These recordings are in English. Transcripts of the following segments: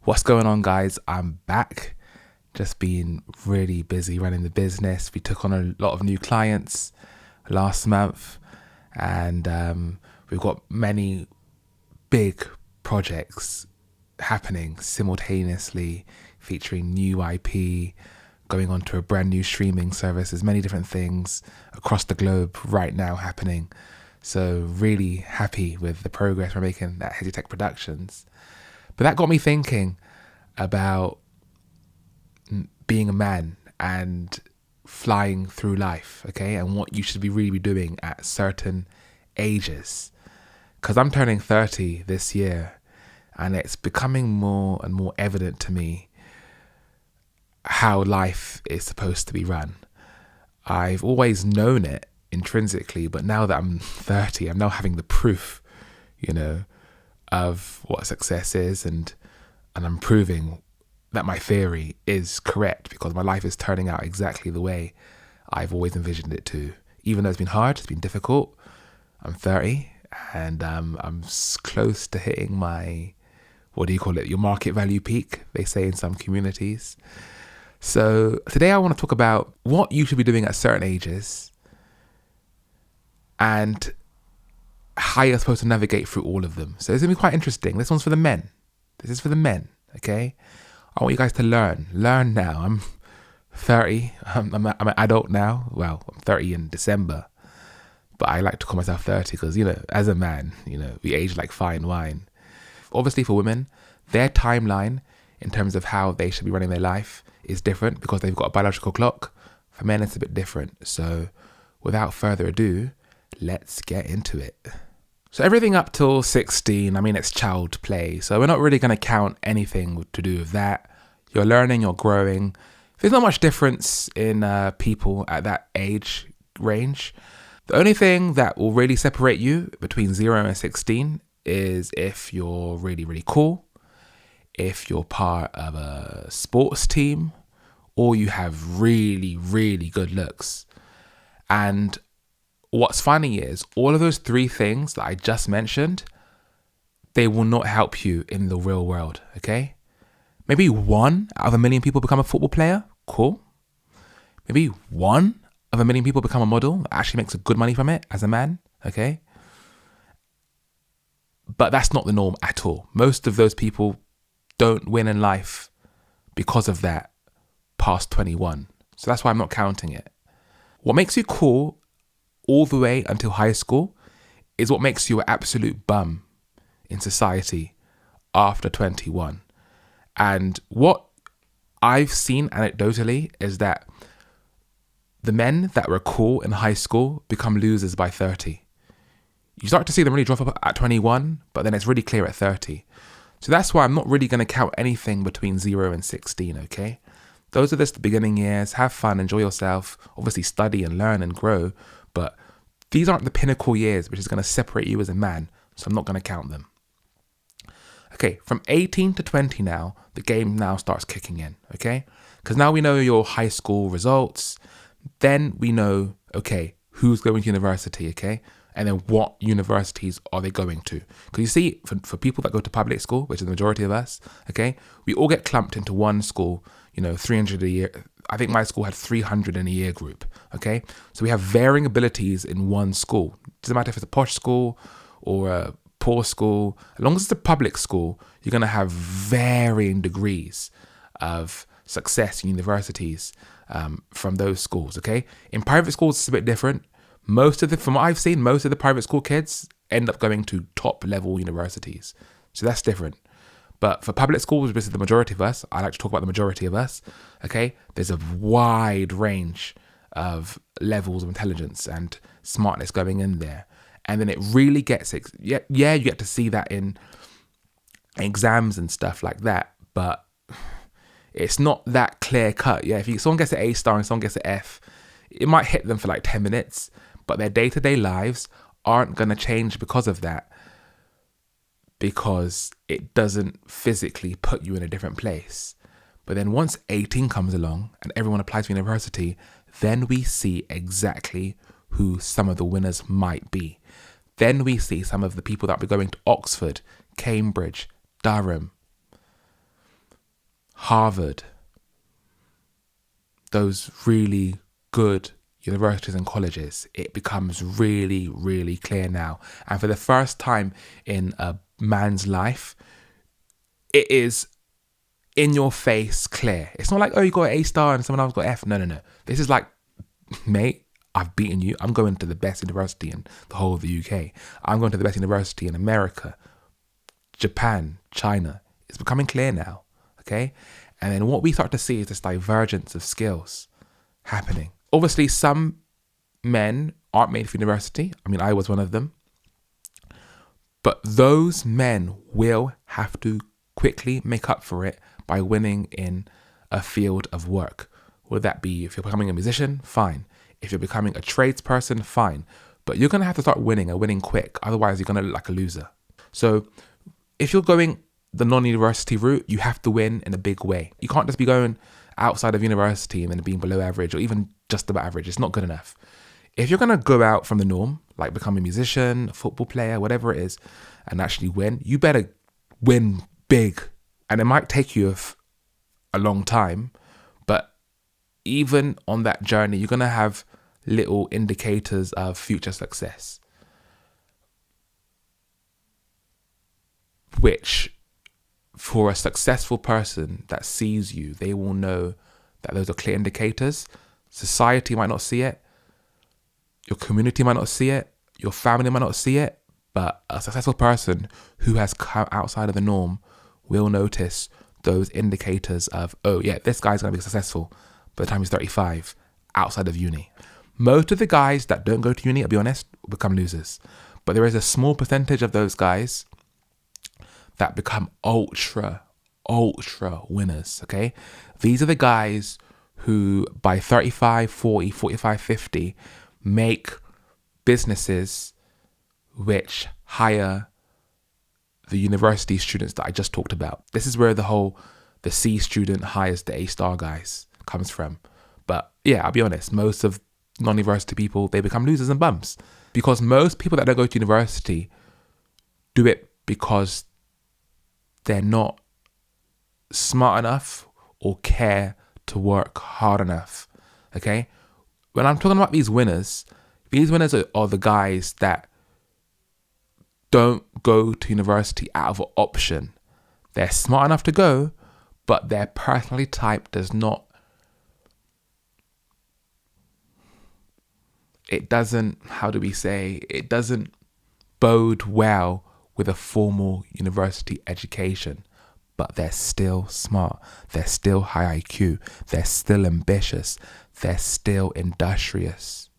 What's going on, guys? I'm back. Just been really busy running the business. We took on a lot of new clients last month, and we've got many big projects happening simultaneously, featuring new IP, going on to a brand new streaming service. There's many different things across the globe right now happening. So really happy with the progress we're making at Hezron Productions. But that got me thinking about being a man and flying through life, okay? And what you should be really doing at certain ages. Because I'm turning 30 this year, and it's becoming more and more evident to me how life is supposed to be run. I've always known it intrinsically, but now that I'm 30, I'm now having the proof, of what success is, and I'm proving that my theory is correct because my life is turning out exactly the way I've always envisioned it to. Even though it's been hard, it's been difficult. I'm 30 and I'm close to hitting my, your market value peak, they say in some communities. So today I want to talk about what you should be doing at certain ages and how you're supposed to navigate through all of them. So it's going to be quite interesting. This one's for the men. This is for the men, okay? I want you guys to learn. Learn now. I'm 30. I'm an adult now. Well, I'm 30 in December. But I like to call myself 30 because, as a man, we age like fine wine. Obviously for women, their timeline in terms of how they should be running their life is different because they've got a biological clock. For men, it's a bit different. So without further ado, let's get into it. So everything up till 16, it's child play. So we're not really going to count anything to do with that. You're learning, you're growing. There's not much difference in people at that age range. The only thing that will really separate you between 0 and 16 is if you're really, really cool, if you're part of a sports team, or you have really, really good looks. And what's funny is all of those three things that I just mentioned, they will not help you in the real world, okay? Maybe 1 out of a million people become a football player. Cool. Maybe 1 of a million people become a model that actually makes good money from it as a man, okay? But that's not the norm at all. Most of those people don't win in life because of that past 21. So that's why I'm not counting it. What makes you cool all the way until high school is what makes you an absolute bum in society after 21. And what I've seen anecdotally is that the men that were cool in high school become losers by 30. You start to see them really drop up at 21, but then it's really clear at 30. So that's why I'm not really going to count anything between 0 and 16, okay? Those are just the beginning years. Have fun, enjoy yourself, obviously study and learn and grow, but these aren't the pinnacle years which is going to separate you as a man, so I'm not going to count them. Okay, from 18 to 20 now, the game now starts kicking in, okay? Because now we know your high school results, then we know, okay, who's going to university, okay? And then what universities are they going to? Because you see, for people that go to public school, which is the majority of us, okay, we all get clumped into one school, 300 a year. I think my school had 300 in a year group, okay? So we have varying abilities in one school. Doesn't matter if it's a posh school or a poor school. As long as it's a public school, you're going to have varying degrees of success in universities from those schools, okay? In private schools, it's a bit different. From what I've seen, most of the private school kids end up going to top level universities. So that's different. But for public schools, which is the majority of us, I like to talk about the majority of us, okay? There's a wide range of levels of intelligence and smartness going in there. And then it really gets, you get to see that in exams and stuff like that, but it's not that clear cut. Yeah, if someone gets an A star and someone gets an F, it might hit them for like 10 minutes, but their day-to-day lives aren't going to change because of that, because it doesn't physically put you in a different place. But then once 18 comes along and everyone applies to university, then we see exactly who some of the winners might be. Then we see some of the people that will be going to Oxford, Cambridge, Durham, Harvard, those really good universities and colleges, it becomes really, really clear now. And for the first time in a man's life, it is in your face clear. It's not like, oh, you got an A star and someone else got F. No. This is like, mate, I've beaten you. I'm going to the best university in the whole of the UK. I'm going to the best university in America, Japan, China. It's becoming clear now, okay? And then what we start to see is this divergence of skills happening. Obviously, some men aren't made for university. I mean, I was one of them. But those men will have to quickly make up for it by winning in a field of work. Would that be if you're becoming a musician? Fine. If you're becoming a tradesperson? Fine. But you're going to have to start winning and winning quick. Otherwise, you're going to look like a loser. So if you're going the non-university route, you have to win in a big way. You can't just be going outside of university and then being below average or even just about average. It's not good enough. If you're going to go out from the norm, like become a musician, a football player, whatever it is, and actually win, you better win big. And it might take you a long time, but even on that journey, you're going to have little indicators of future success, which for a successful person that sees you, they will know that those are clear indicators. Society might not see it. Your community might not see it. Your family might not see it. But a successful person who has come outside of the norm will notice those indicators of, oh yeah, this guy's going to be successful by the time he's 35 outside of uni. Most of the guys that don't go to uni, I'll be honest, become losers. But there is a small percentage of those guys that become ultra winners, okay? These are the guys who by 35, 40, 45, 50 make businesses which hire the university students that I just talked about. This is where the C student hires the A star guys comes from. But yeah, I'll be honest, most of non-university people, they become losers and bums. Because most people that don't go to university do it because they're not smart enough or care to work hard enough, okay? When I'm talking about these winners are the guys that don't go to university out of an option. They're smart enough to go, but their personality type does not, it doesn't bode well with a formal university education. But they're still smart. They're still high IQ. They're still ambitious. They're still industrious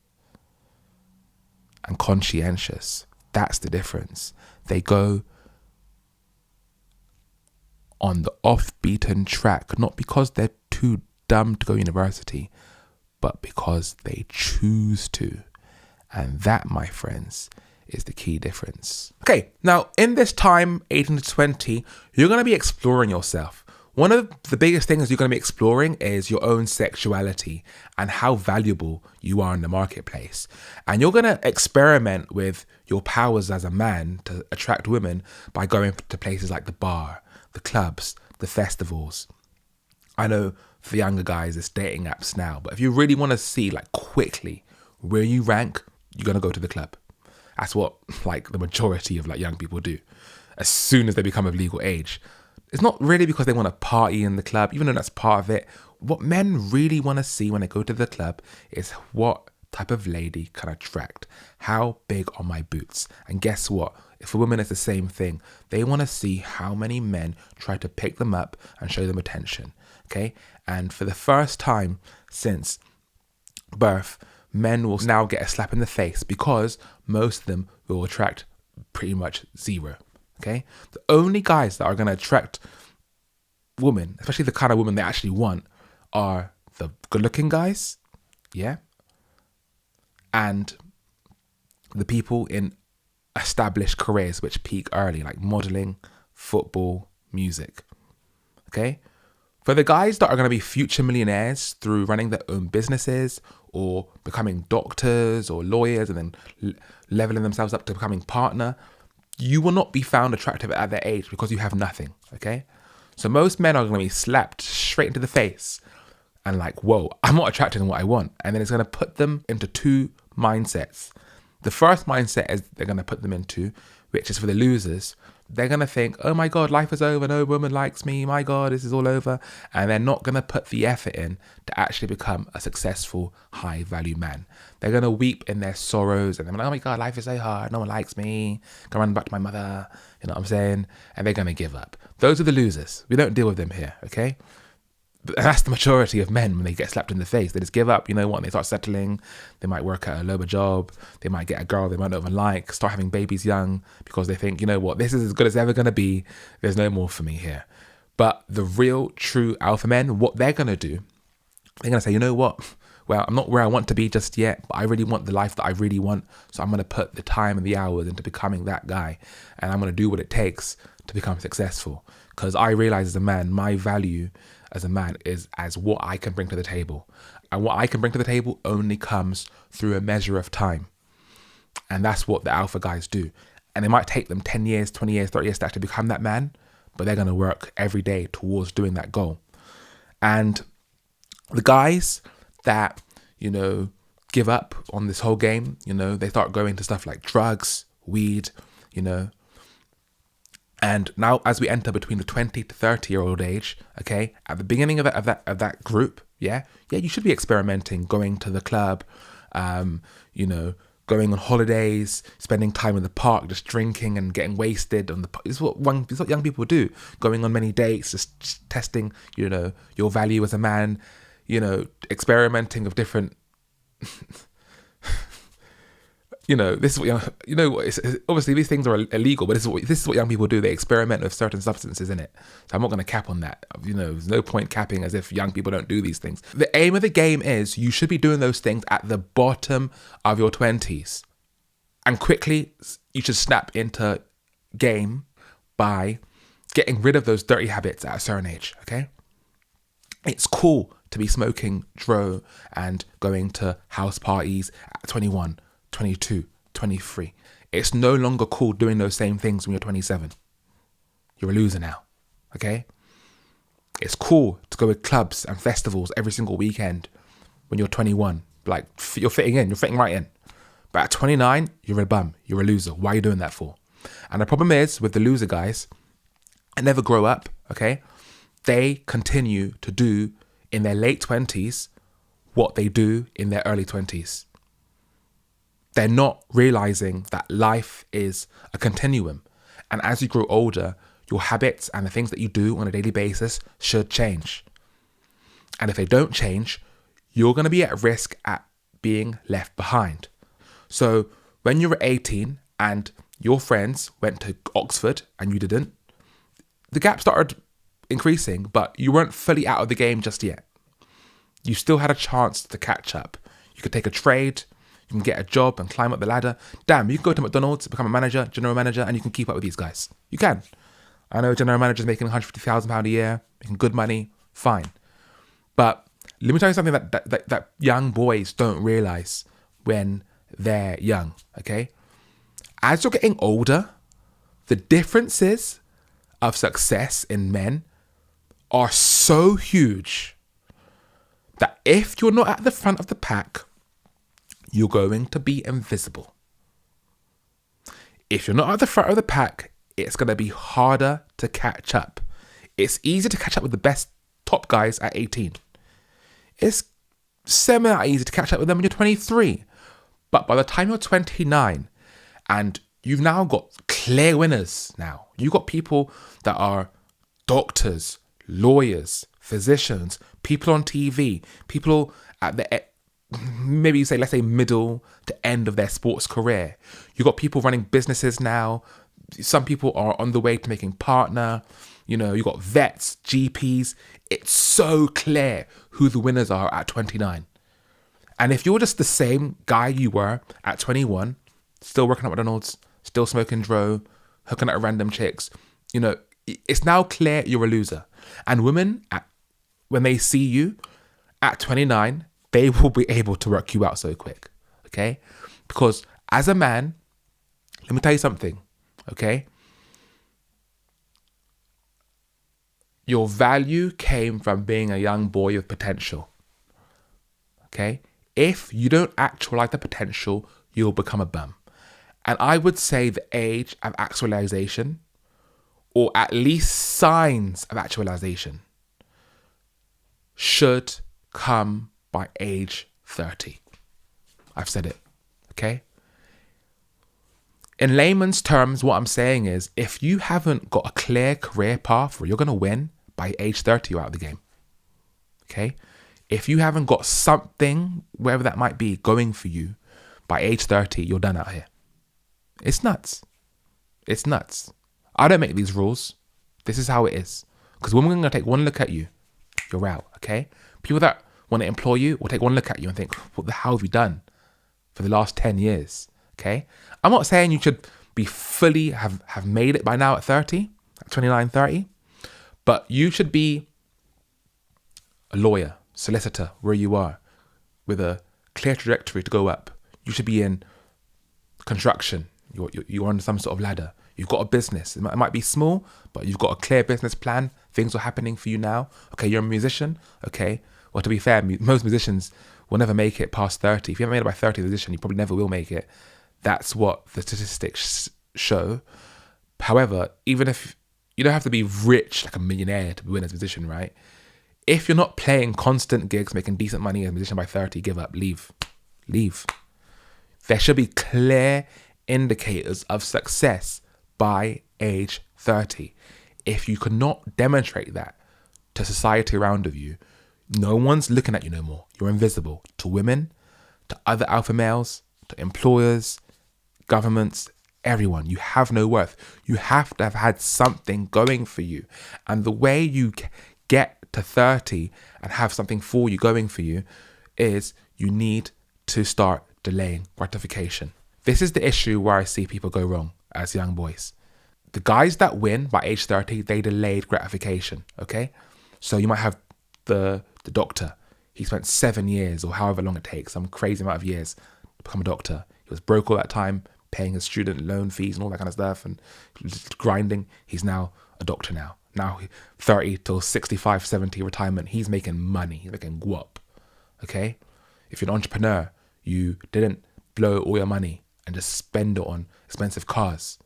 and conscientious. That's the difference. They go on the off-beaten track, not because they're too dumb to go to university, but because they choose to. And that, my friends, is the key difference. Okay, now in this time, 18 to 20, you're going to be exploring yourself. One of the biggest things you're going to be exploring is your own sexuality and how valuable you are in the marketplace. And you're going to experiment with your powers as a man to attract women by going to places like the bar, the clubs, the festivals. I know for the younger guys, it's dating apps now, but if you really want to see like quickly where you rank, you're going to go to the club. That's what like the majority of like young people do as soon as they become of legal age. It's not really because they want to party in the club, even though that's part of it. What men really want to see when they go to the club is what type of lady can I attract? How big are my boots? And guess what? If a woman is the same thing, they want to see how many men try to pick them up and show them attention. Okay? And for the first time since birth, men will now get a slap in the face because most of them will attract pretty much zero. Okay? The only guys that are going to attract women, especially the kind of women they actually want, are the good-looking guys, yeah, and the people in established careers which peak early, like modeling, football, music. Okay? For the guys that are going to be future millionaires through running their own businesses or becoming doctors or lawyers and then leveling themselves up to becoming partner, you will not be found attractive at their age because you have nothing, okay? So most men are going to be slapped straight into the face and like, whoa, I'm not attracted in what I want. And then it's going to put them into two mindsets. The first mindset is they're going to put them into, which is for the losers. They're going to think, oh my God, life is over. No woman likes me. My God, this is all over. And they're not going to put the effort in to actually become a successful, high value man. They're going to weep in their sorrows and they're like, oh my God, life is so hard. No one likes me. Go run back to my mother. You know what I'm saying? And they're going to give up. Those are the losers. We don't deal with them here, okay? But that's the majority of men when they get slapped in the face. They just give up, you know what? They start settling. They might work at a lower job. They might get a girl they might not even like, start having babies young because they think, you know what? This is as good as ever going to be. There's no more for me here. But the real, true alpha men, what they're going to do, they're going to say, you know what? Well, I'm not where I want to be just yet, but I really want the life that I really want. So I'm going to put the time and the hours into becoming that guy. And I'm going to do what it takes to become successful. Because I realize as a man, my value as a man is as what I can bring to the table. And what I can bring to the table only comes through a measure of time. And that's what the alpha guys do. And it might take them 10 years, 20 years, 30 years to actually become that man, but they're going to work every day towards doing that goal. And the guys that, you know, give up on this whole game, you know, they start going to stuff like drugs, weed, you know. And now as we enter between the 20 to 30-year-old age, okay, at the beginning of that group, yeah, you should be experimenting, going to the club, you know, going on holidays, spending time in the park, just drinking and getting wasted on the. This is what young people do. Going on many dates, just testing, you know, your value as a man, you know, experimenting with different. You know, this is what obviously these things are illegal, but this is what young people do. They experiment with certain substances in it. So I'm not going to cap on that. You know, there's no point capping as if young people don't do these things. The aim of the game is you should be doing those things at the bottom of your 20s. And quickly, you should snap into game by getting rid of those dirty habits at a certain age, okay? It's cool to be smoking dro and going to house parties at 21, 22, 23. It's no longer cool doing those same things when you're 27. You're a loser now, okay? It's cool to go with clubs and festivals every single weekend when you're 21. Like, you're fitting right in. But at 29, you're a bum, you're a loser. Why are you doing that for? And the problem is, with the loser guys, they never grow up, okay? They continue to do in their late 20s what they do in their early 20s. They're not realizing that life is a continuum. And as you grow older, your habits and the things that you do on a daily basis should change. And if they don't change, you're going to be at risk at being left behind. So when you were 18 and your friends went to Oxford and you didn't, the gap started increasing, but you weren't fully out of the game just yet. You still had a chance to catch up. You could take a trade, you can get a job and climb up the ladder. Damn, you can go to McDonald's, become a manager, general manager, and you can keep up with these guys. You can. I know general managers making £150,000 a year, making good money, fine. But let me tell you something that young boys don't realize when they're young, okay? As you're getting older, the differences of success in men are so huge that if you're not at the front of the pack, you're going to be invisible. If you're not at the front of the pack, it's going to be harder to catch up. It's easier to catch up with the best top guys at 18. It's semi-easy to catch up with them when you're 23. But by the time you're 29 and you've now got clear winners now, you've got people that are doctors, lawyers, physicians, people on TV, people at the maybe you say, let's say middle to end of their sports career. You've got people running businesses now. Some people are on the way to making partner. You know, you've got vets, GPs. It's so clear who the winners are at 29. And if you're just the same guy you were at 21, still working at McDonald's, still smoking dro, hooking at random chicks, you know, it's now clear you're a loser. And women, when they see you at 29, they will be able to work you out so quick, okay? Because as a man, let me tell you something, okay? Your value came from being a young boy with potential. Okay? If you don't actualize the potential, you'll become a bum. And I would say the age of actualization, or at least signs of actualization, should come by age 30. I've said it. Okay? In layman's terms, what I'm saying is, if you haven't got a clear career path where you're going to win, by age 30, you're out of the game. Okay? If you haven't got something, wherever that might be, going for you, by age 30, you're done out here. It's nuts. It's nuts. I don't make these rules. This is how it is. Because when we're going to take one look at you, you're out. Okay? People that want to employ you will take one look at you and think, what the hell have you done for the last 10 years? Okay? I'm not saying you should be fully have made it by now at 30, at 29, 30. But you should be a lawyer, solicitor, where you are, with a clear trajectory to go up. You should be in construction. You're on some sort of ladder. You've got a business. It might be small, but you've got a clear business plan. Things are happening for you now. Okay, you're a musician. Okay, well, to be fair, most musicians will never make it past 30. If you haven't made it by 30 as a musician, you probably never will make it. That's what the statistics show. However, even if you don't have to be rich, like a millionaire, to win as a musician, right? If you're not playing constant gigs, making decent money as a musician by 30, give up, leave. There should be clear indicators of success by age 30. If you cannot demonstrate that to society around of you, no one's looking at you no more. You're invisible to women, to other alpha males, to employers, governments, everyone. You have no worth. You have to have had something going for you. And the way you get to 30 and have something for you going for you is you need to start delaying gratification. This is the issue where I see people go wrong as young boys. The guys that win by age 30, they delayed gratification, okay? So you might have the doctor. He spent 7 years or however long it takes, some crazy amount of years to become a doctor. He was broke all that time, paying his student loan fees and all that kind of stuff and grinding. He's now a doctor now. Now 30 till 65, 70 retirement, he's making money. He's making guap, okay? If you're an entrepreneur, you didn't blow all your money and just spend it on expensive cars,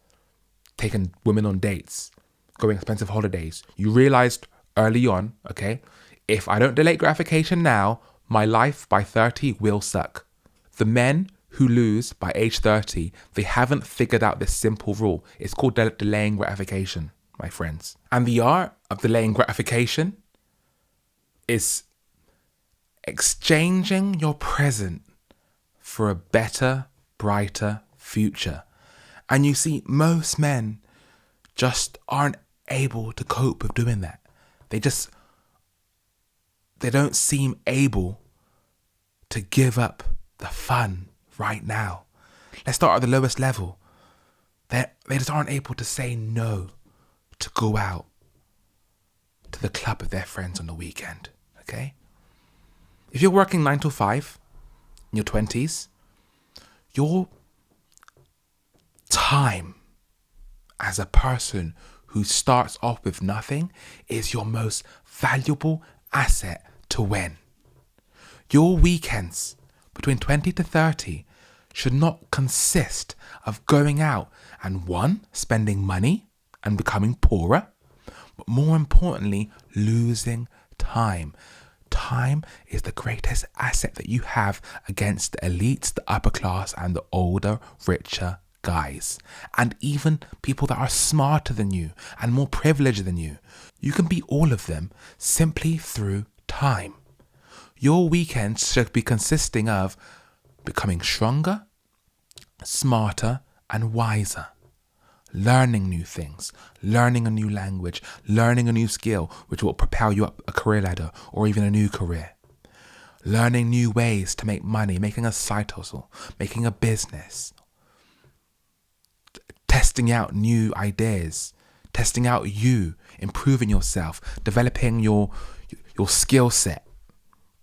taking women on dates, going expensive holidays. You realized early on, okay, if I don't delay gratification now, my life by 30 will suck. The men who lose by age 30, they haven't figured out this simple rule. It's called delaying gratification, my friends. And the art of delaying gratification is exchanging your present for a better, brighter future. And you see, most men just aren't able to cope with doing that. They don't seem able to give up the fun right now. Let's start at the lowest level. They just aren't able to say no to go out to the club with their friends on the weekend, okay? If you're working 9 to 5 in your 20s, your time as a person who starts off with nothing is your most valuable asset to win. Your weekends between 20 to 30 should not consist of going out and one, spending money and becoming poorer, but more importantly, losing time. Time is the greatest asset that you have against the elites, the upper class, and the older, richer guys. And even people that are smarter than you and more privileged than you. You can be all of them simply through time. Your weekends should be consisting of becoming stronger, smarter, and wiser. Learning new things, learning a new language, learning a new skill which will propel you up a career ladder or even a new career. Learning new ways to make money, making a side hustle, making a business. Testing out new ideas, testing out you, improving yourself, developing your skill set.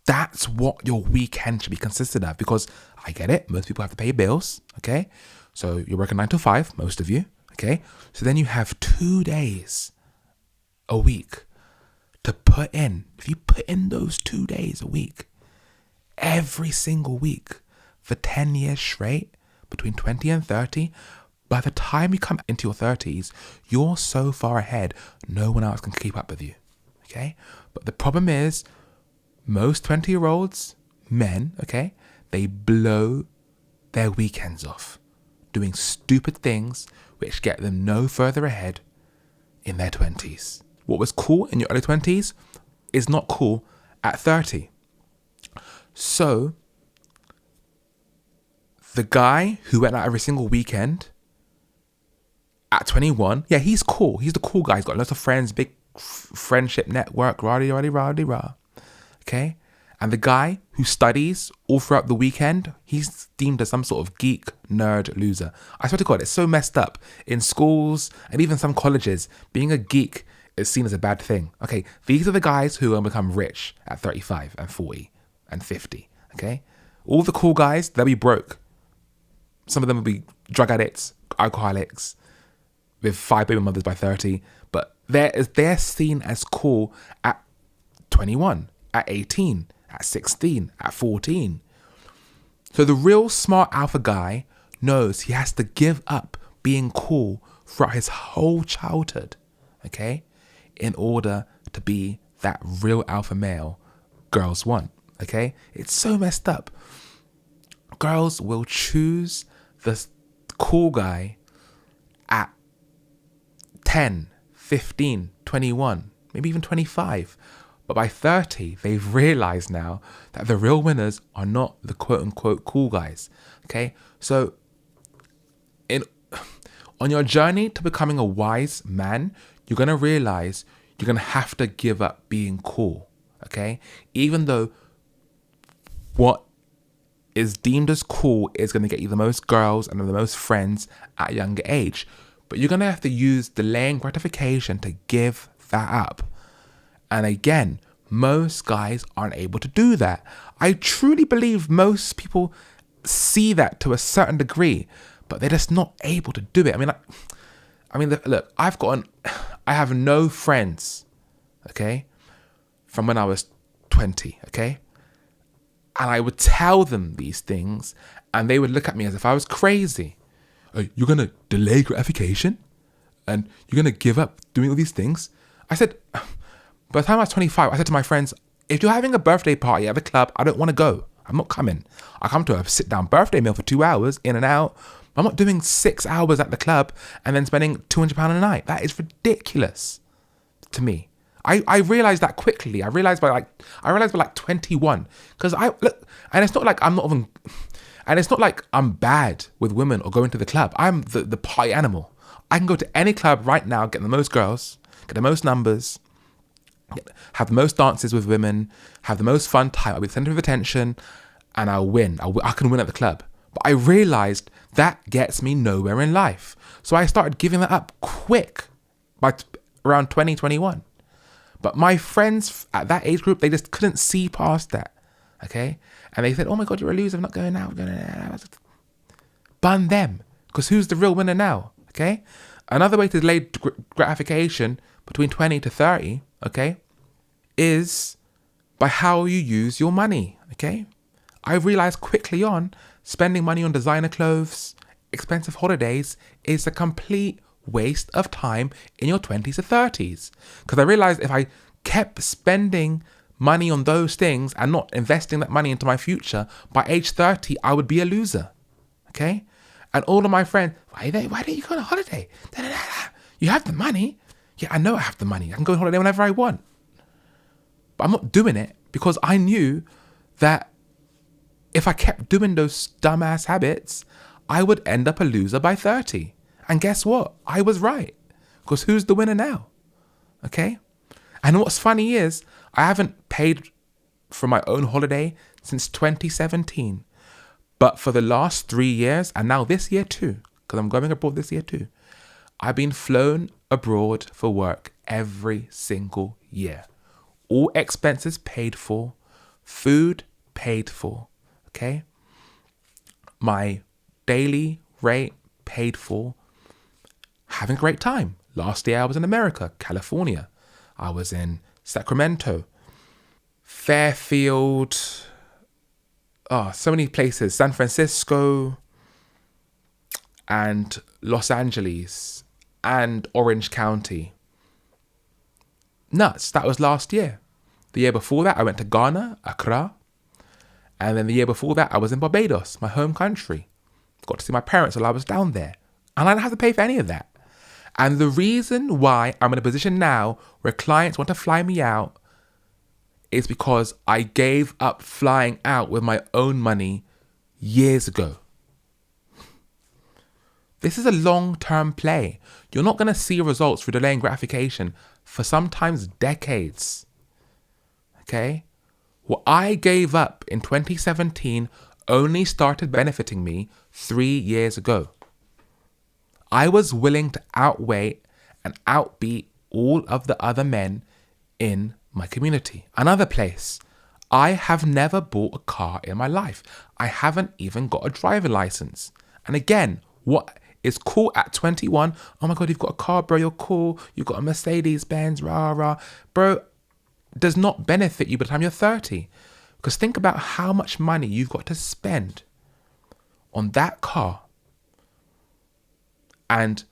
That's what your weekend should be consisted of, because I get it, most people have to pay bills, okay? So you're working 9 to 5, most of you, okay? So then you have 2 days a week if you put in those 2 days a week, every single week for 10 years straight, between 20 and 30, by the time you come into your 30s, you're so far ahead, no one else can keep up with you. Okay? But the problem is, most 20-year-olds, men, okay, they blow their weekends off doing stupid things which get them no further ahead in their 20s. What was cool in your early 20s is not cool at 30. So, the guy who went out every single weekend at 21, yeah, he's cool. He's the cool guy. He's got lots of friends, big friendship network, rah. Okay? And the guy who studies all throughout the weekend, he's deemed as some sort of geek, nerd, loser. I swear to God, it's so messed up. In schools and even some colleges, being a geek is seen as a bad thing. Okay, these are the guys who will become rich at 35 and 40 and 50. Okay? All the cool guys, they'll be broke. Some of them will be drug addicts, alcoholics, with 5 baby mothers by 30. But they're seen as cool at 21, at 18, at 16, at 14. So the real smart alpha guy knows he has to give up being cool throughout his whole childhood, okay, in order to be that real alpha male girls want, okay? It's so messed up. Girls will choose the cool guy at 10, 15, 21, maybe even 25. But by 30, they've realized now that the real winners are not the quote-unquote cool guys, okay? So on your journey to becoming a wise man, you're going to realize you're going to have to give up being cool, okay? Even though what is deemed as cool is going to get you the most girls and the most friends at a younger age. But you're going to have to use delaying gratification to give that up. And again, most guys aren't able to do that. I truly believe most people see that to a certain degree, but they're just not able to do it. Look, I have no friends, okay, from when I was 20, okay? And I would tell them these things, and they would look at me as if I was crazy. You're going to delay gratification? And you're going to give up doing all these things? I said, by the time I was 25, I said to my friends, if you're having a birthday party at the club, I don't want to go. I'm not coming. I come to a sit-down birthday meal for 2 hours, in and out. I'm not doing 6 hours at the club and then spending £200 a night. That is ridiculous to me. I realized that quickly. I realized by like 21. Because and it's not like I'm bad with women or going to the club. I'm the party animal. I can go to any club right now, get the most girls, get the most numbers, have the most dances with women, have the most fun time. I'll be the center of attention, and I'll win. I can win at the club. But I realized that gets me nowhere in life. So I started giving that up quick by around 2021. But my friends at that age group, they just couldn't see past that, okay? And they said, oh my God, you're a loser, I'm not going out. Bun them, because who's the real winner now, okay? Another way to delay gratification between 20 to 30, okay, is by how you use your money, okay? I realized quickly on, spending money on designer clothes, expensive holidays is a complete waste of time in your 20s to 30s. Because I realized if I kept spending money on those things and not investing that money into my future, by age 30, I would be a loser. Okay? And all of my friends, why don't you go on a holiday? You have the money. Yeah, I know I have the money. I can go on holiday whenever I want. But I'm not doing it because I knew that if I kept doing those dumbass habits, I would end up a loser by 30. And guess what? I was right. Because who's the winner now? Okay? And what's funny is, I haven't paid for my own holiday since 2017. But for the last 3 years, and now this year too, because I'm going abroad this year too, I've been flown abroad for work every single year. All expenses paid for, food paid for, okay? My daily rate paid for, having a great time. Last year I was in America, California. I was in Sacramento, Fairfield, so many places, San Francisco and Los Angeles and Orange County. Nuts. That was last year. The year before that, I went to Ghana, Accra. And then the year before that, I was in Barbados, my home country. Got to see my parents while I was down there. And I didn't have to pay for any of that. And the reason why I'm in a position now where clients want to fly me out is because I gave up flying out with my own money years ago. This is a long-term play. You're not going to see results through delaying gratification for sometimes decades. Okay? What I gave up in 2017 only started benefiting me 3 years ago. I was willing to outweigh and outbeat all of the other men in my community. Another place, I have never bought a car in my life. I haven't even got a driver license. And again, what is cool at 21, oh my God, you've got a car, bro, you're cool. You've got a Mercedes Benz, rah, rah. Bro, does not benefit you by the time you're 30. Because think about how much money you've got to spend on that car. And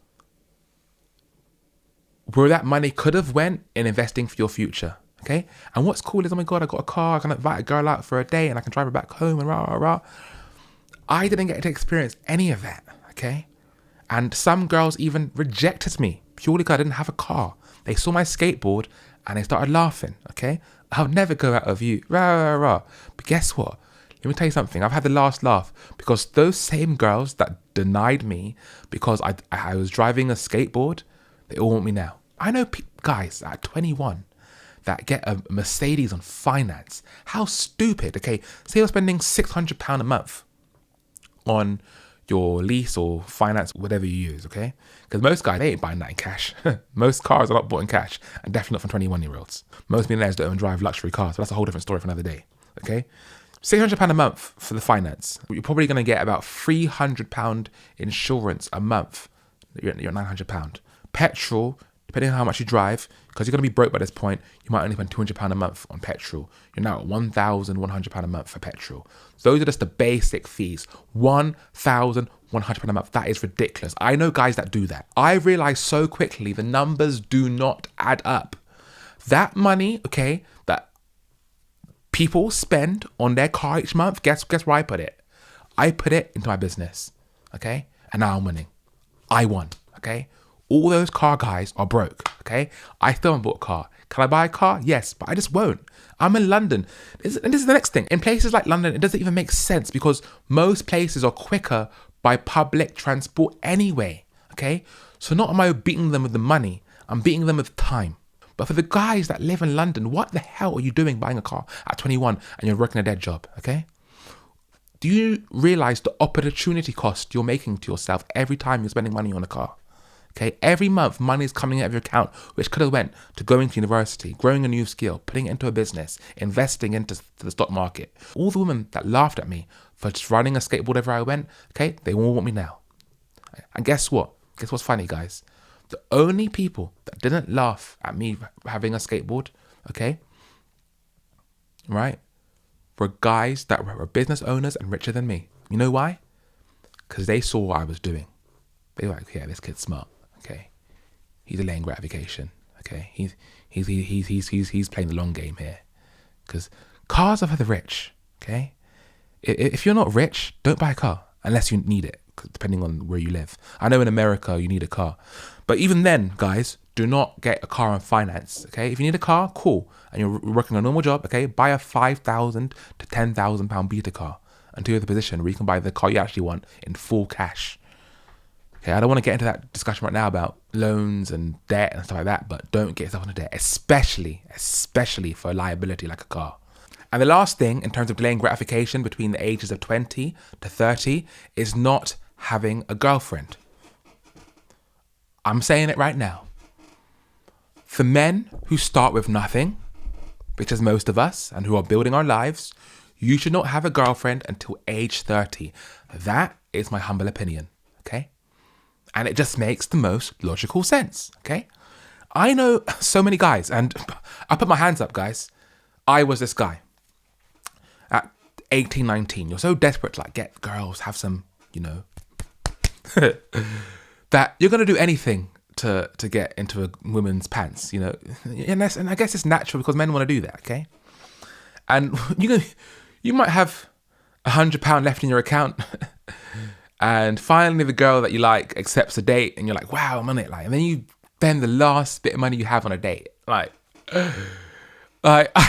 where that money could have went in investing for your future. Okay? And what's cool is, oh my God, I got a car, I can invite a girl out for a day and I can drive her back home and rah, rah, rah. I didn't get to experience any of that. Okay? And some girls even rejected me purely because I didn't have a car. They saw my skateboard and they started laughing. Okay? I'll never go out of you. Rah, rah, rah. But guess what? Let me tell you something. I've had the last laugh because those same girls that denied me because I was driving a skateboard, they all want me now. I know guys at 21 that get a Mercedes on finance. How stupid. Okay, say you're spending £600 a month on your lease or finance, whatever you use, okay? Because most guys, they ain't buying that in cash. Most cars are not bought in cash, and definitely not from 21-year-olds. Most millionaires don't even drive luxury cars, so that's a whole different story for another day, okay? £600 a month for the finance. You're probably going to get about £300 insurance a month. You're £900. Petrol, depending on how much you drive, because you're going to be broke by this point, you might only spend £200 a month on petrol. You're now at £1,100 a month for petrol. Those are just the basic fees. £1,100 a month. That is ridiculous. I know guys that do that. I realize so quickly the numbers do not add up. That money, okay, that people spend on their car each month, guess where I put it? I put it into my business, okay? And now I'm winning. I won, okay? All those car guys are broke, okay? I still haven't bought a car. Can I buy a car? Yes, but I just won't. I'm in London. And this is the next thing. In places like London, it doesn't even make sense because most places are quicker by public transport anyway, okay? So not am I beating them with the money, I'm beating them with time. But for the guys that live in London, what the hell are you doing buying a car at 21 and you're working a dead job, okay? Do you realize the opportunity cost you're making to yourself every time you're spending money on a car? Okay, every month money is coming out of your account, which could have went to going to university, growing a new skill, putting it into a business, investing into the stock market. All the women that laughed at me for just riding a skateboard wherever I went, okay, they all want me now. And guess what? Guess what's funny, guys? The only people that didn't laugh at me having a skateboard, okay, right, were guys that were business owners and richer than me. You know why? Because they saw what I was doing. They were like, yeah, this kid's smart. Okay, he's delaying gratification. Okay, he's playing the long game here. Because cars are for the rich. Okay, if you're not rich, don't buy a car unless you need it. Depending on where you live, I know in America you need a car, but even then, guys, do not get a car on finance. Okay, if you need a car, cool, and you're working a normal job, okay, buy a £5,000 to £10,000 beta car until you're in the position where you can buy the car you actually want in full cash. Okay, I don't want to get into that discussion right now about loans and debt and stuff like that, but don't get yourself into debt, especially for a liability like a car. And the last thing in terms of delaying gratification between the ages of 20 to 30 is not having a girlfriend. I'm saying it right now. For men who start with nothing, which is most of us, and who are building our lives, you should not have a girlfriend until age 30. That is my humble opinion, okay? And it just makes the most logical sense, okay? I know so many guys, and I put my hands up, guys. I was this guy at 18, 19. You're so desperate to like get girls, have some, that you're going to do anything to get into a woman's pants, and I guess it's natural because men want to do that, okay? And you might have £100 left in your account, and finally the girl that you like accepts a date, and you're like, wow, I'm on it, and then you spend the last bit of money you have on a date, I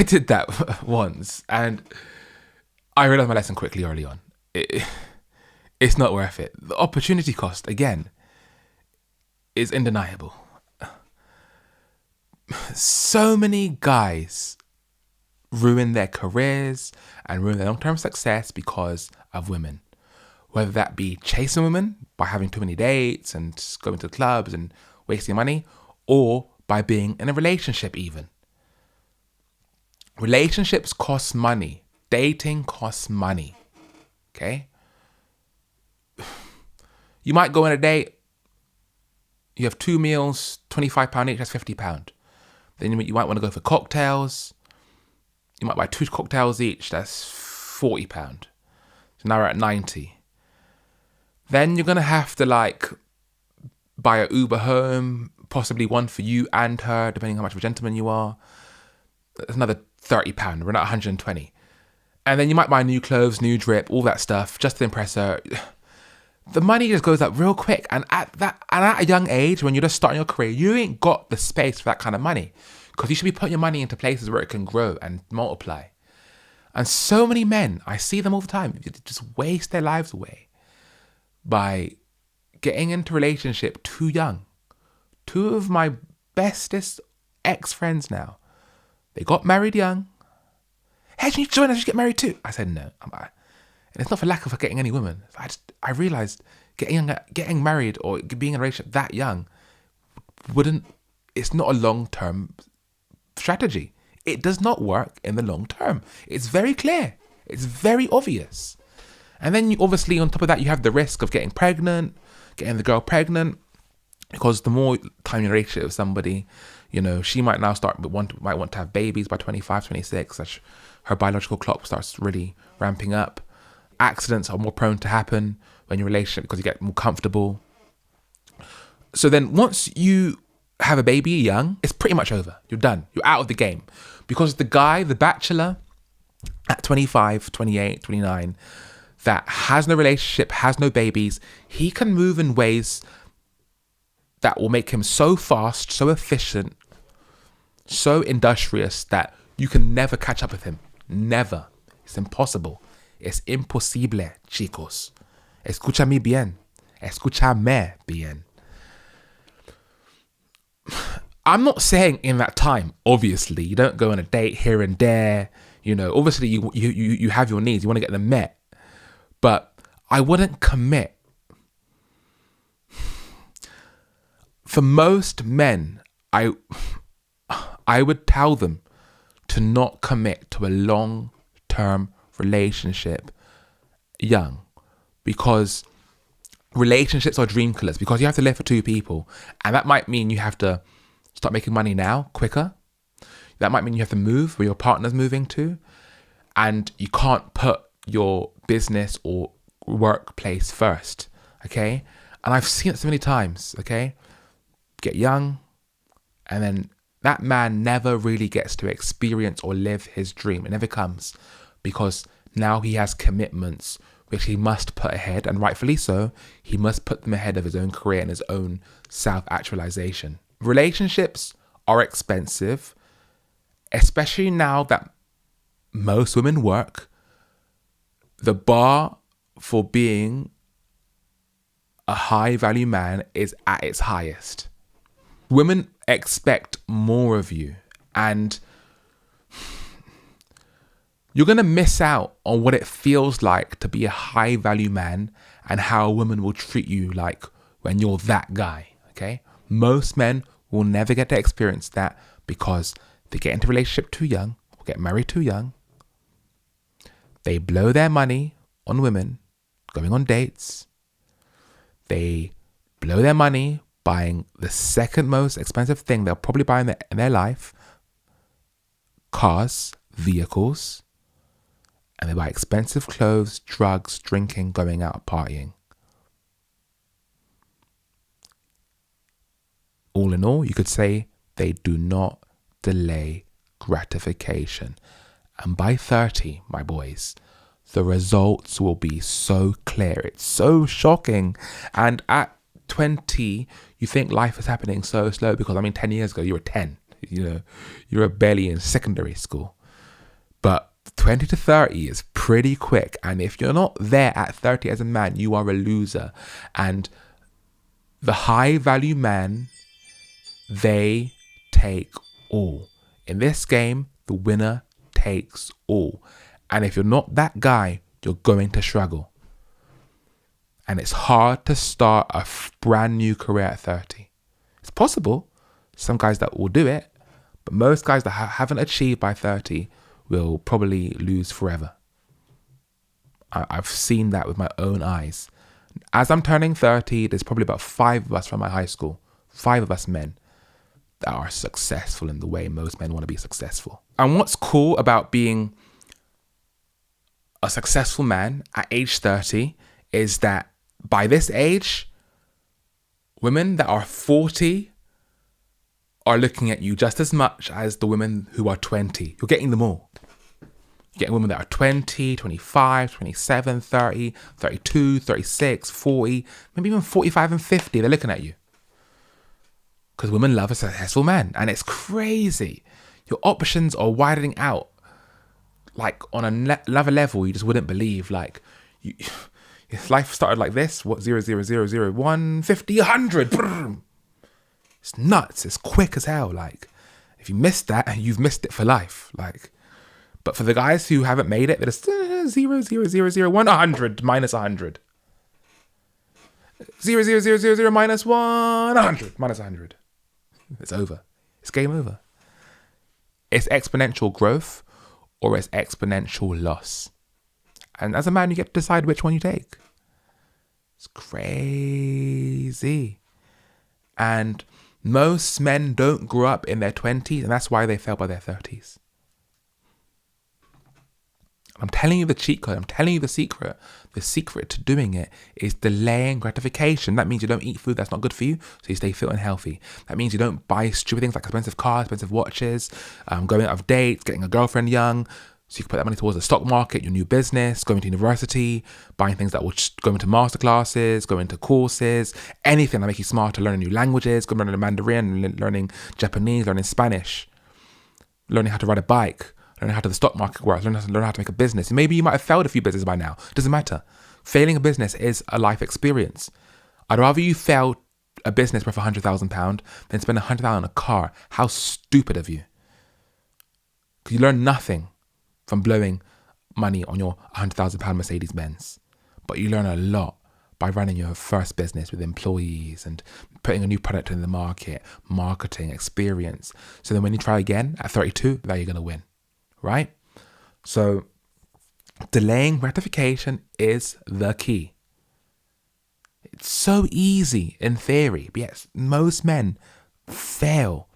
did that once, and I realized my lesson quickly early on. It's not worth it. The opportunity cost, again, is undeniable. So many guys ruin their careers and ruin their long-term success because of women. Whether that be chasing women by having too many dates and going to clubs and wasting money, or by being in a relationship even. Relationships cost money. Dating costs money. Okay? You might go on a date, you have 2 meals, £25 each, that's £50. Then you might want to go for cocktails. You might buy 2 cocktails each, that's £40. So now we're at 90. Then you're going to have to buy an Uber home, possibly one for you and her, depending on how much of a gentleman you are. That's another £30. We're at 120. And then you might buy new clothes, new drip, all that stuff, just to impress her. The money just goes up real quick. And at a young age, when you're just starting your career, you ain't got the space for that kind of money. Because you should be putting your money into places where it can grow and multiply. And so many men, I see them all the time, just waste their lives away by getting into a relationship too young. 2 of my bestest ex-friends now, they got married young. Hey, you join us, you get married too. I said no. And it's not for lack of getting any woman. I realized getting married or being in a relationship that young it's not a long-term strategy. It does not work in the long term. It's very clear. It's very obvious. And then you obviously, on top of that, you have the risk of getting the girl pregnant, because the more time you're in a relationship with somebody, she might now might want to have babies by 25, 26. That's her biological clock starts really ramping up. Accidents are more prone to happen when you're in a relationship because you get more comfortable. So then once you have a baby young, it's pretty much over. You're done. You're out of the game. Because the guy, the bachelor, at 25, 28, 29, that has no relationship, has no babies, he can move in ways that will make him so fast, so efficient, so industrious that you can never catch up with him. Never. It's impossible. Es imposible, chicos. Escúchame bien. Escúchame bien. I'm not saying in that time, obviously, you don't go on a date here and there. Obviously you have your needs. You want to get them met. But I wouldn't commit. For most men, I would tell them to not commit to a long-term relationship young, because relationships are dream killers, because you have to live for 2 people, and that might mean you have to start making money now quicker. That might mean you have to move where your partner's moving to, and you can't put your business or workplace first, okay? And I've seen it so many times, okay? Get young, and then that man never really gets to experience or live his dream. It never comes, because now he has commitments which he must put ahead, and rightfully so. He must put them ahead of his own career and his own self-actualization. Relationships are expensive, especially now that most women work. The bar for being a high-value man is at its highest. Women expect more of you, and you're going to miss out on what it feels like to be a high-value man and how a woman will treat you like when you're that guy, okay? Most men will never get to experience that because they get into a relationship too young, or get married too young. They blow their money on women, going on dates. They blow their money buying the second most expensive thing they'll probably buy in their life, cars, vehicles, and they buy expensive clothes, drugs, drinking, going out, partying. All in all, you could say they do not delay gratification. And by 30, my boys, the results will be so clear. It's so shocking. And at 20, you think life is happening so slow because, 10 years ago, you were 10. You were barely in secondary school. But 20 to 30 is pretty quick. And if you're not there at 30 as a man, you are a loser. And the high value men, they take all. In this game, the winner takes all. And if you're not that guy, you're going to struggle. And it's hard to start a brand new career at 30. It's possible. Some guys that will do it. But most guys that haven't achieved by 30 will probably lose forever. I've seen that with my own eyes. As I'm turning 30, there's probably about 5 of us from my high school, 5 of us men, that are successful in the way most men want to be successful. And what's cool about being a successful man at age 30 is that by this age, women that are 40 are looking at you just as much as the women who are 20. You're getting them all. You're getting women that are 20, 25, 27, 30, 32, 36, 40, maybe even 45 and 50. They're looking at you. Because women love a successful man. And it's crazy. Your options are widening out. Like on another level you just wouldn't believe. Like, if life started like this, 0, 0, 0, 0, 1, 50, 100. Brrr. It's nuts. It's quick as hell. Like, if you missed that, you've missed it for life. Like, but for the guys who haven't made it, they're just 0, 0, 0, 0, 1, 100, minus 100. 0, 0, 0, 0, 0, minus 100, minus 100. It's over. It's game over. It's exponential growth or it's exponential loss. And as a man, you get to decide which one you take. It's crazy. And most men don't grow up in their 20s, and that's why they fail by their 30s. I'm telling you the cheat code. I'm telling you the secret. The secret to doing it is delaying gratification. That means you don't eat food that's not good for you, so you stay fit and healthy. That means you don't buy stupid things like expensive cars, expensive watches, going out of dates, getting a girlfriend young, so you can put that money towards the stock market, your new business, going to university, buying things that will go into masterclasses, go into courses, anything that make you smarter, learning new languages, learning Mandarin, learning Japanese, learning Spanish, learning how to ride a bike, learning how the stock market works, learn how to make a business. Maybe you might have failed a few businesses by now. Doesn't matter. Failing a business is a life experience. I'd rather you fail a business worth £100,000 than spend £100,000 on a car. How stupid of you. Because you learn nothing from blowing money on your £100,000 Mercedes-Benz. But you learn a lot by running your first business with employees and putting a new product in the market, marketing, experience. So then when you try again at 32, now you're going to win. Right? So delaying gratification is the key. It's so easy in theory, but yes, most men fail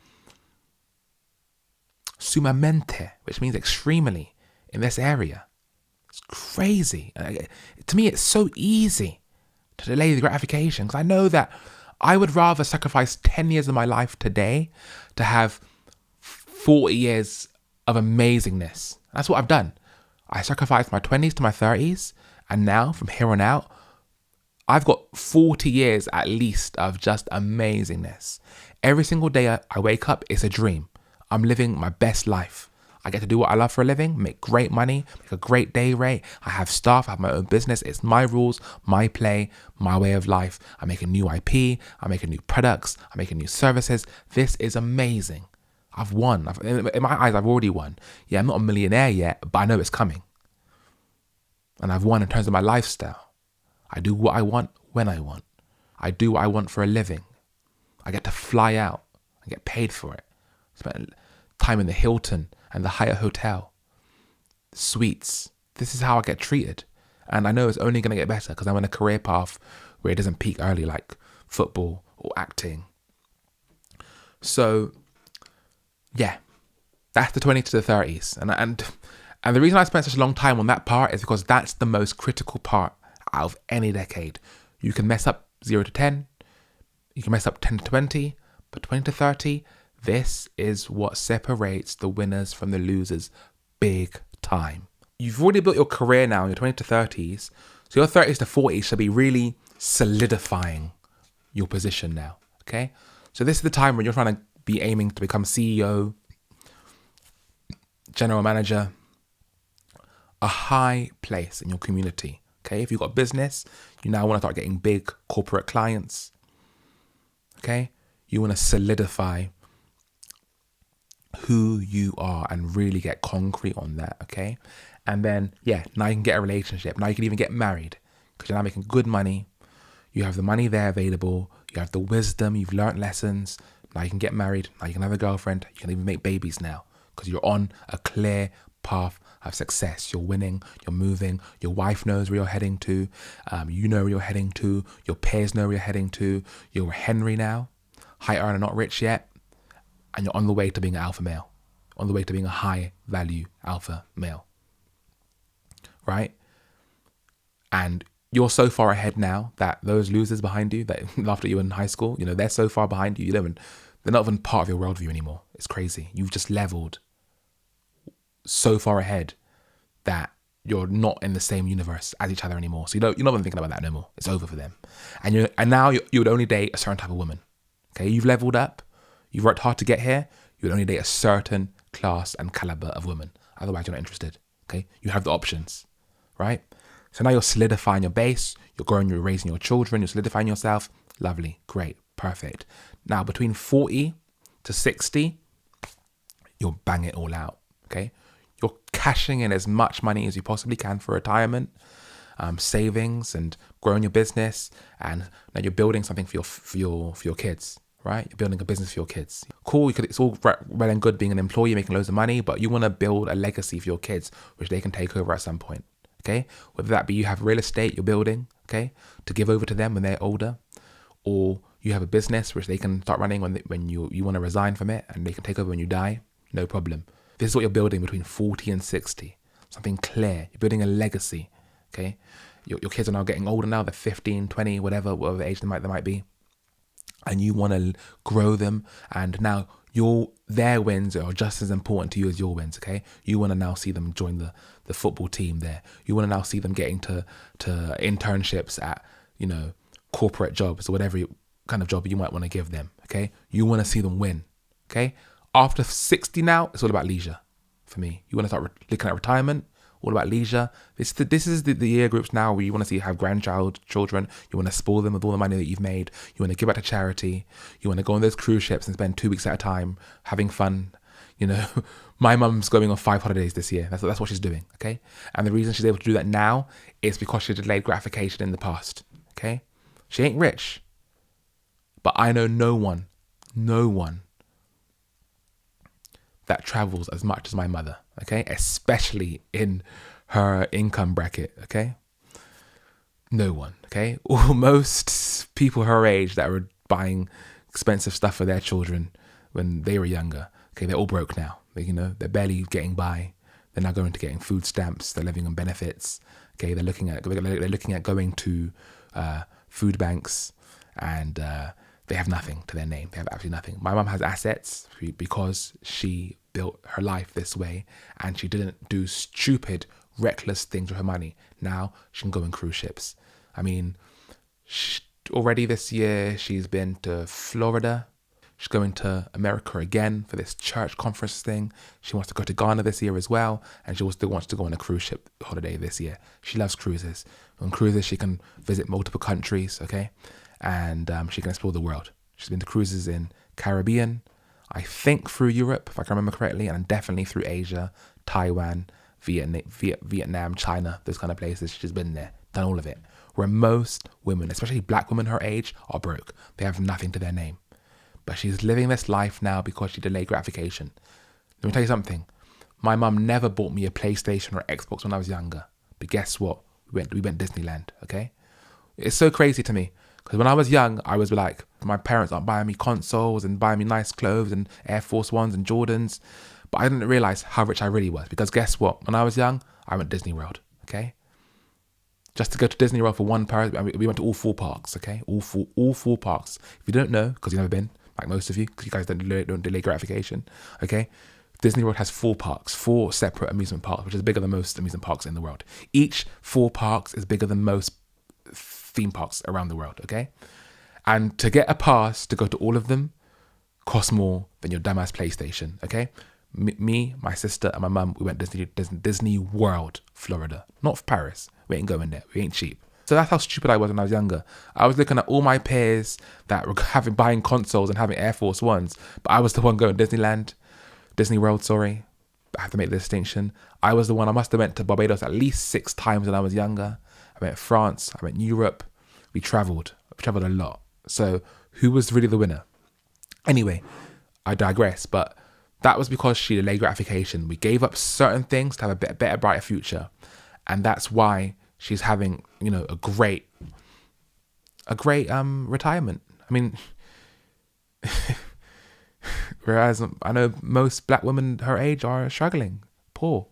sumamente, which means extremely in this area. It's crazy. To me, it's so easy to delay the gratification because I know that I would rather sacrifice 10 years of my life today to have 40 years of amazingness. That's what I've done. I sacrificed my 20s to my 30s, and now from here on out, I've got 40 years at least of just amazingness. Every single day I wake up, it's a dream. I'm living my best life. I get to do what I love for a living, make great money, make a great day rate. I have staff, I have my own business. It's my rules, my play, my way of life. I make a new IP, I make new products, I make new services. This is amazing. I've won. In my eyes, I've already won. Yeah, I'm not a millionaire yet, but I know it's coming. And I've won in terms of my lifestyle. I do what I want when I want. I do what I want for a living. I get to fly out. I get paid for it. Spend time in the Hilton and the Hyatt Hotel. Suites. This is how I get treated. And I know it's only going to get better because I'm on a career path where it doesn't peak early like football or acting. So yeah, that's the 20s to the 30s. And the reason I spent such a long time on that part is because that's the most critical part out of any decade. You can mess up 0 to 10, you can mess up 10 to 20, but 20 to 30, this is what separates the winners from the losers big time. You've already built your career now in your 20 to 30s, so your 30s to 40s should be really solidifying your position now, okay? So this is the time when you're trying to be aiming to become CEO, general manager, a high place in your community, okay? If you've got business, you now want to start getting big corporate clients, okay? You want to solidify who you are and really get concrete on that, okay? And then, yeah, now you can get a relationship. Now you can even get married because you're now making good money. You have the money there available. You have the wisdom. You've learnt lessons. Now you can get married. Now you can have a girlfriend. You can even make babies now because you're on a clear path of success. You're winning. You're moving. Your wife knows where you're heading to. You know where you're heading to. Your peers know where you're heading to. You're a Henry now. High earner, not rich yet. And you're on the way to being an alpha male. On the way to being a high value alpha male. Right? And you're so far ahead now that those losers behind you that laughed at you in high school, you know, they're so far behind you, they're not even part of your worldview anymore. It's crazy. You've just leveled so far ahead that you're not in the same universe as each other anymore. So you're not even thinking about that no more. It's over for them. And now you would only date a certain type of woman. Okay, you've leveled up. You've worked hard to get here. You would only date a certain class and caliber of woman. Otherwise, you're not interested. Okay, you have the options, right? So now you're solidifying your base. You're growing. You're raising your children. You're solidifying yourself. Lovely, great, perfect. Now between 40 to 60, you'll bang it all out. Okay, you're cashing in as much money as you possibly can for retirement, savings, and growing your business. And now you're building something for your kids. Right? You're building a business for your kids. Cool. It's all well and good being an employee, making loads of money, but you want to build a legacy for your kids, which they can take over at some point. Okay. Whether that be you have real estate you're building, okay, to give over to them when they're older, or you have a business which they can start running when you want to resign from it and they can take over when you die. No problem. This is what you're building between 40 and 60. Something clear. You're building a legacy. Okay. Your kids are now getting older now. They're 15, 20, whatever age they might be. And you want to grow them, and now their wins are just as important to you as your wins, okay? You want to now see them join the football team there. You want to now see them getting to internships at, corporate jobs or whatever kind of job you might want to give them, okay? You want to see them win, okay? After 60 now, it's all about leisure for me. You want to start looking at retirement, all about leisure. This is the year groups now where you want to have children. You want to spoil them with all the money that you've made. You want to give back to charity. You want to go on those cruise ships and spend 2 weeks at a time having fun. My mum's going on 5 holidays this year. That's what she's doing, okay? And the reason she's able to do that now is because she delayed gratification in the past, okay? She ain't rich. But I know no one that travels as much as my mother, okay? Especially in her income bracket, okay? No one, okay? Most people her age that were buying expensive stuff for their children when they were younger, okay, they're all broke now. They're barely getting by. They're now going to getting food stamps. They're living on benefits, okay? They're looking at going to food banks, and they have nothing to their name. They have absolutely nothing. My mum has assets because she built her life this way, and she didn't do stupid, reckless things with her money. Now she can go on cruise ships. I mean, already this year she's been to Florida. She's going to America again for this church conference thing. She wants to go to Ghana this year as well, and she also wants to go on a cruise ship holiday this year. She loves cruises. On cruises, she can visit multiple countries, okay? And she can explore the world. She's been to cruises in Caribbean, I think through Europe, if I can remember correctly, and definitely through Asia, Taiwan, Vietnam, China, those kind of places. She's been there, done all of it. Where most women, especially black women her age, are broke. They have nothing to their name. But she's living this life now because she delayed gratification. Let me tell you something. My mum never bought me a PlayStation or Xbox when I was younger. But guess what? We went Disneyland, okay? It's so crazy to me. Because when I was young, I was like, my parents aren't buying me consoles and buying me nice clothes and Air Force Ones and Jordans. But I didn't realize how rich I really was. Because guess what? When I was young, I went to Disney World, okay? Just to go to Disney World for one park, we went to all 4 parks, okay? All four parks. If you don't know, because you've never been, like most of you, because you guys don't delay gratification, okay? Disney World has 4 parks, 4 separate amusement parks, which is bigger than most amusement parks in the world. Each 4 parks is bigger than most theme parks around the world, okay? And to get a pass to go to all of them costs more than your dumbass PlayStation, okay? Me, my sister, and my mum, we went Disney World, Florida, not Paris. We ain't going there. We ain't cheap. So that's how stupid I was when I was younger. I was looking at all my peers that were buying consoles and having Air Force Ones, but I was the one going to Disney World, sorry. I have to make the distinction. I was the one, I must have went to Barbados at least 6 times when I was younger. I went to France, I went to Europe. We travelled a lot. So who was really the winner? Anyway, I digress, but that was because she delayed gratification. We gave up certain things to have a better, brighter future. And that's why she's having, a great retirement. I mean, whereas I know most black women her age are struggling. Poor,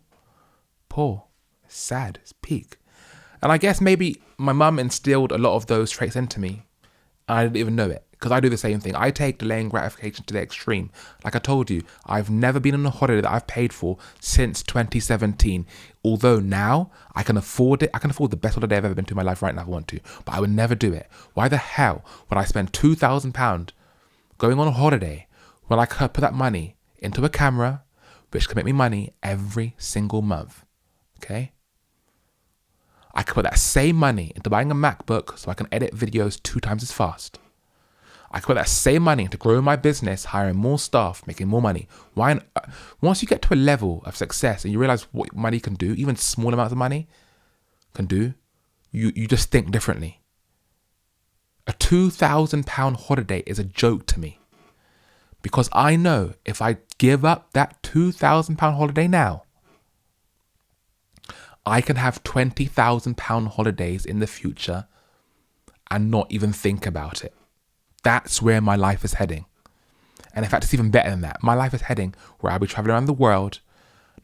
sad, it's peak. And I guess maybe my mum instilled a lot of those traits into me. I didn't even know it, because I do the same thing. I take delaying gratification to the extreme. Like I told you, I've never been on a holiday that I've paid for since 2017. Although now I can afford it. I can afford the best holiday I've ever been to in my life right now if I want to. But I would never do it. Why the hell would I spend £2,000 going on a holiday when I could put that money into a camera, which can make me money every single month? Okay? I could put that same money into buying a MacBook so I can edit videos 2 times as fast. I could put that same money into growing my business, hiring more staff, making more money. Once you get to a level of success and you realize what money can do, even small amounts of money can do, you just think differently. A £2,000 holiday is a joke to me, because I know if I give up that £2,000 holiday now, I can have £20,000 holidays in the future and not even think about it. That's where my life is heading. And in fact, it's even better than that. My life is heading where I'll be traveling around the world,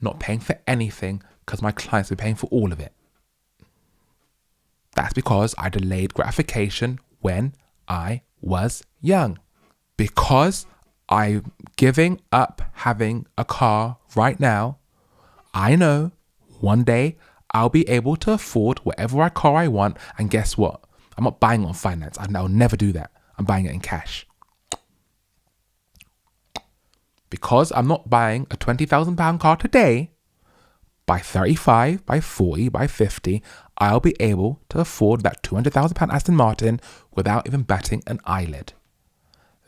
not paying for anything, because my clients will be paying for all of it. That's because I delayed gratification when I was young. Because I'm giving up having a car right now, I know one day I'll be able to afford whatever car I want. And guess what? I'm not buying it on finance. I'll never do that. I'm buying it in cash. Because I'm not buying a £20,000 car today, by 35, by 40, by 50, I'll be able to afford that £200,000 Aston Martin without even batting an eyelid.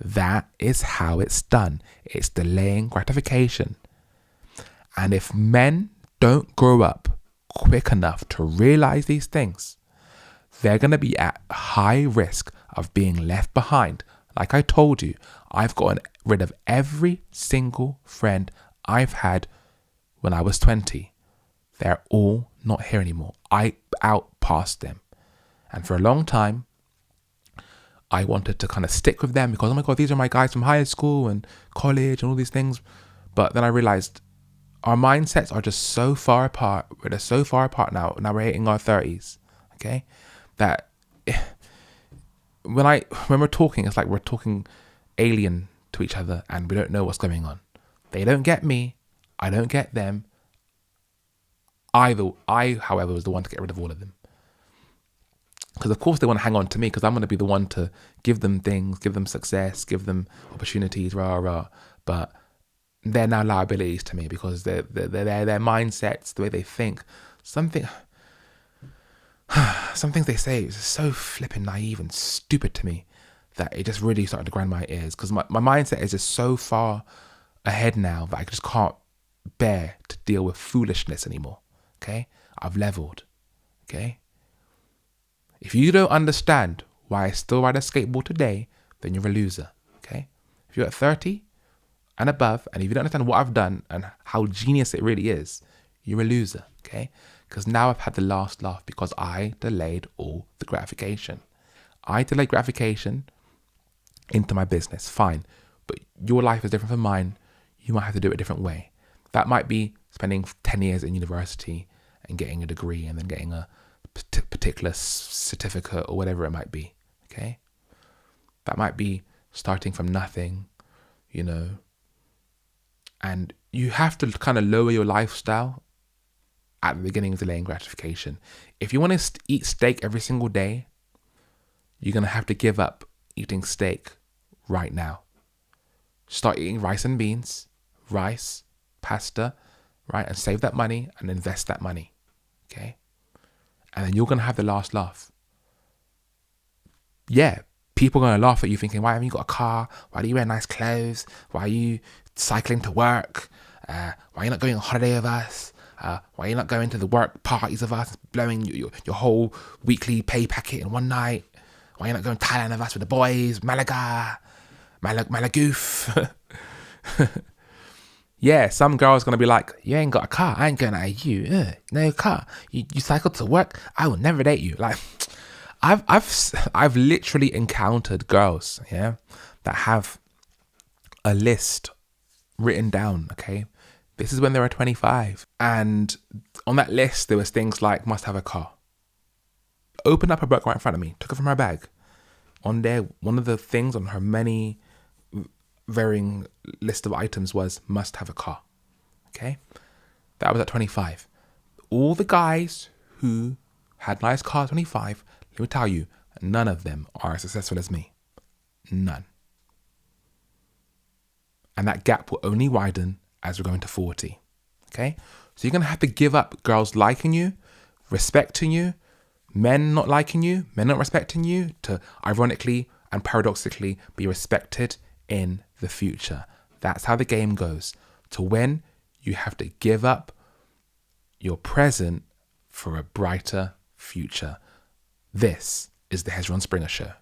That is how it's done. It's delaying gratification. And if men don't grow up quick enough to realize these things, they're going to be at high risk of being left behind. Like I told you, I've gotten rid of every single friend I've had when I was 20. They're all not here anymore. I outpassed them. And for a long time, I wanted to kind of stick with them because, oh my God, these are my guys from high school and college and all these things. But then I realized our mindsets are just so far apart. We're so far apart now. Now we're hitting our 30s. Okay? That when we're talking, it's like we're talking alien to each other and we don't know what's going on. They don't get me. I don't get them. I, however, was the one to get rid of all of them. Because of course they want to hang on to me because I'm going to be the one to give them things, give them success, give them opportunities, But they're now liabilities to me because their mindsets, the way they think, some things they say is so flipping naive and stupid to me that it just really started to grind my ears because my mindset is just so far ahead now that I just can't bear to deal with foolishness anymore. Okay? I've leveled. Okay? If you don't understand why I still ride a skateboard today, then you're a loser. Okay? If you're at 30 and above, and if you don't understand what I've done and how genius it really is, you're a loser. Okay? Because now I've had the last laugh because I delayed all the gratification. I delay gratification into my business, fine. But your life is different from mine. You might have to do it a different way. That might be spending 10 years in university and getting a degree and then getting a particular certificate or whatever it might be. Okay? That might be starting from nothing, and you have to kind of lower your lifestyle at the beginning of delaying gratification. If you want to eat steak every single day, you're going to have to give up eating steak right now. Start eating rice and beans, rice, pasta, right? And save that money and invest that money, okay? And then you're going to have the last laugh. Yeah, people are going to laugh at you thinking, why haven't you got a car? Why do you wear nice clothes? Why are you cycling to work? Why are you not going on holiday with us? Why are you not going to the work parties with us, blowing your whole weekly pay packet in one night? Why are you not going to Thailand with us with the boys? Malaga, Malagoof. Yeah, some girl's going to be like, you ain't got a car. I ain't going out with you. No car. You cycle to work. I will never date you. Like, I've literally encountered girls, that have a list written down, okay? This is when they were 25. And on that list, there was things like must have a car. Opened up her book right in front of me, took it from her bag. On there, one of the things on her many varying list of items was must have a car. Okay? That was at 25. All the guys who had nice cars at 25, let me tell you, none of them are as successful as me. None. And that gap will only widen as we're going to 40. Okay? So you're going to have to give up girls liking you, respecting you, men not liking you, men not respecting you, to ironically and paradoxically be respected in the future. That's how the game goes. To win, you have to give up your present for a brighter future. This is the Hezron Springer Show.